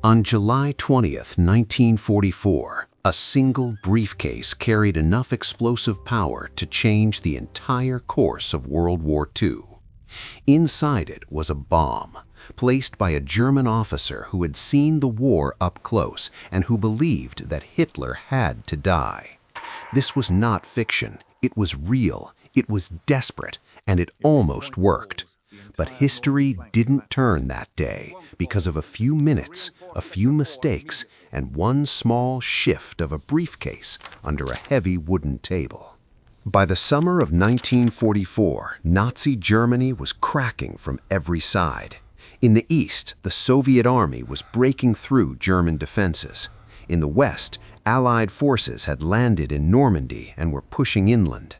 On July 20th, 1944, a single briefcase carried enough explosive power to change the entire course of World War II. Inside it was a bomb, placed by a German officer who had seen the war up close and who believed that Hitler had to die. This was not fiction, it was real, it was desperate, and it almost worked. But history didn't turn that day because of a few minutes, a few mistakes, and one small shift of a briefcase under a heavy wooden table. By the summer of 1944, Nazi Germany was cracking from every side. In the east, the Soviet army was breaking through German defenses. In the west, Allied forces had landed in Normandy and were pushing inland.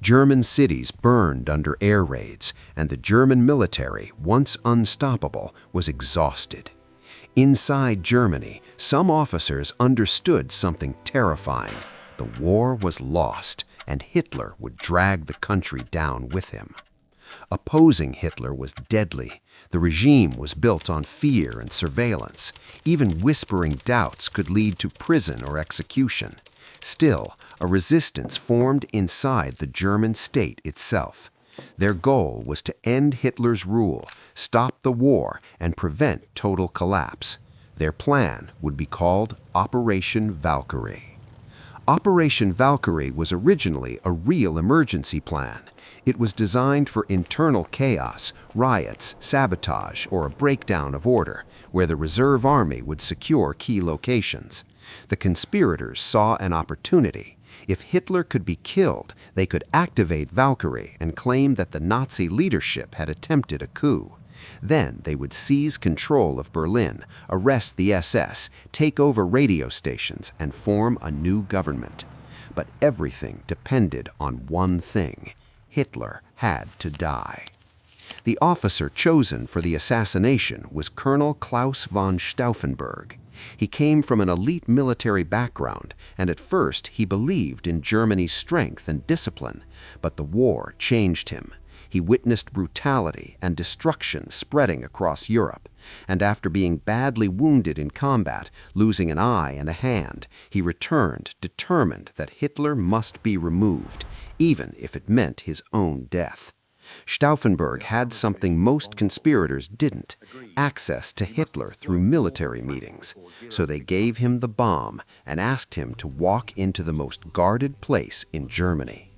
German cities burned under air raids, and the German military, once unstoppable, was exhausted. Inside Germany, some officers understood something terrifying. The war was lost, and Hitler would drag the country down with him. Opposing Hitler was deadly. The regime was built on fear and surveillance. Even whispering doubts could lead to prison or execution. Still, a resistance formed inside the German state itself. Their goal was to end Hitler's rule, stop the war, and prevent total collapse. Their plan would be called Operation Valkyrie. Operation Valkyrie was originally a real emergency plan. It was designed for internal chaos, riots, sabotage, or a breakdown of order, where the reserve army would secure key locations. The conspirators saw an opportunity. If Hitler could be killed, they could activate Valkyrie and claim that the Nazi leadership had attempted a coup. Then they would seize control of Berlin, arrest the SS, take over radio stations, and form a new government. But everything depended on one thing. Hitler had to die. The officer chosen for the assassination was Colonel Klaus von Stauffenberg. He came from an elite military background, and at first he believed in Germany's strength and discipline. But the war changed him. He witnessed brutality and destruction spreading across Europe, and after being badly wounded in combat, losing an eye and a hand, he returned determined that Hitler must be removed, even if it meant his own death. Stauffenberg had something most conspirators didn't: access to Hitler through military meetings. So they gave him the bomb and asked him to walk into the most guarded place in Germany.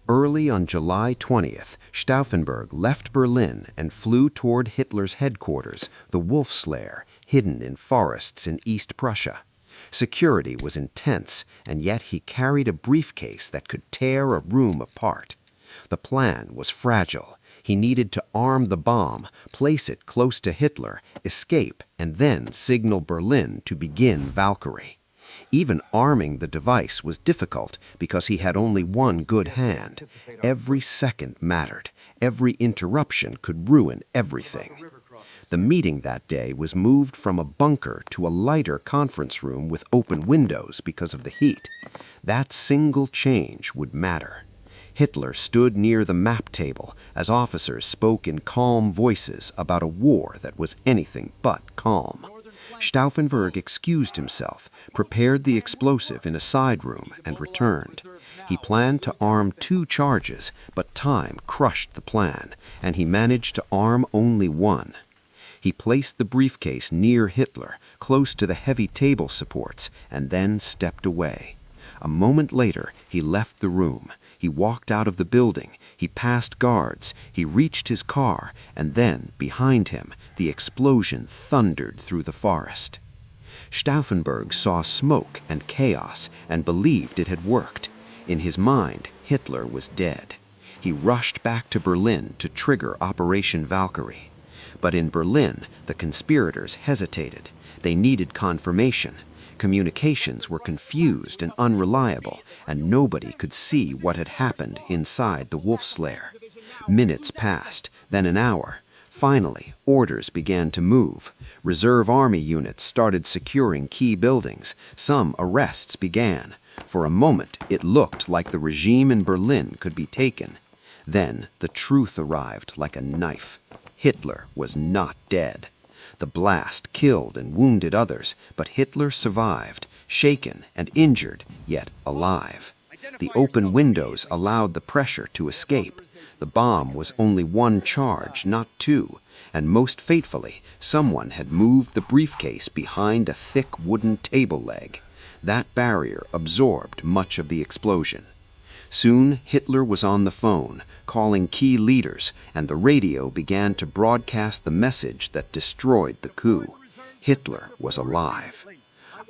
Early on July 20th, Stauffenberg left Berlin and flew toward Hitler's headquarters, the Wolfslair, hidden in forests in East Prussia. Security was intense, and yet he carried a briefcase that could tear a room apart. The plan was fragile. He needed to arm the bomb, place it close to Hitler, escape, and then signal Berlin to begin Valkyrie. Even arming the device was difficult because he had only one good hand. Every second mattered. Every interruption could ruin everything. The meeting that day was moved from a bunker to a lighter conference room with open windows because of the heat. That single change would matter. Hitler stood near the map table as officers spoke in calm voices about a war that was anything but calm. Stauffenberg excused himself, prepared the explosive in a side room, and returned. He planned to arm 2 charges, but time crushed the plan, and he managed to arm only 1. He placed the briefcase near Hitler, close to the heavy table supports, and then stepped away. A moment later, he left the room. He walked out of the building. He passed guards. He reached his car, and then, behind him, the explosion thundered through the forest. Stauffenberg saw smoke and chaos and believed it had worked. In his mind, Hitler was dead. He rushed back to Berlin to trigger Operation Valkyrie. But in Berlin, the conspirators hesitated. They needed confirmation. Communications were confused and unreliable, and nobody could see what had happened inside the Wolfslair. Minutes passed, then an hour. Finally, orders began to move. Reserve army units started securing key buildings. Some arrests began. For a moment, it looked like the regime in Berlin could be taken. Then the truth arrived like a knife. Hitler was not dead. The blast killed and wounded others, but Hitler survived, shaken and injured, yet alive. The open windows allowed the pressure to escape. The bomb was only one charge, not two, and most fatefully, someone had moved the briefcase behind a thick wooden table leg. That barrier absorbed much of the explosion. Soon, Hitler was on the phone, calling key leaders, and the radio began to broadcast the message that destroyed the coup. Hitler was alive.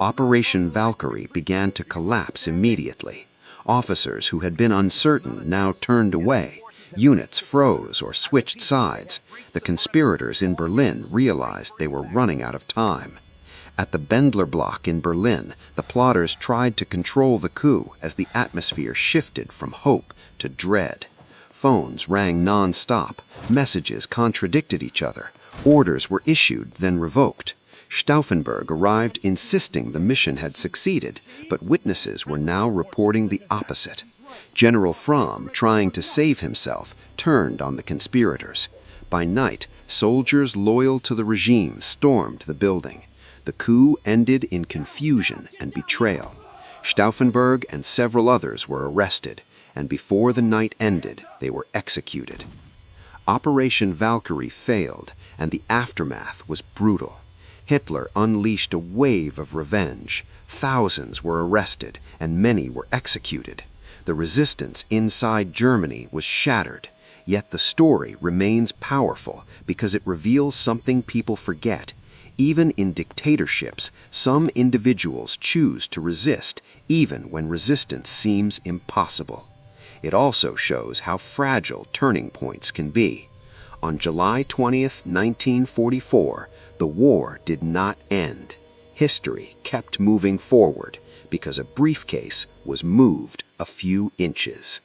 Operation Valkyrie began to collapse immediately. Officers who had been uncertain now turned away. Units froze or switched sides. The conspirators in Berlin realized they were running out of time. At the Bendler block in Berlin, the plotters tried to control the coup as the atmosphere shifted from hope to dread. Phones rang non-stop. Messages contradicted each other. Orders were issued, then revoked. Stauffenberg arrived insisting the mission had succeeded, but witnesses were now reporting the opposite. General Fromm, trying to save himself, turned on the conspirators. By night, soldiers loyal to the regime stormed the building. The coup ended in confusion and betrayal. Stauffenberg and several others were arrested, and before the night ended, they were executed. Operation Valkyrie failed, and the aftermath was brutal. Hitler unleashed a wave of revenge. Thousands were arrested, and many were executed. The resistance inside Germany was shattered, yet the story remains powerful because it reveals something people forget. Even in dictatorships, some individuals choose to resist, even when resistance seems impossible. It also shows how fragile turning points can be. On July 20th, 1944, the war did not end. History kept moving forward because a briefcase was moved a few inches.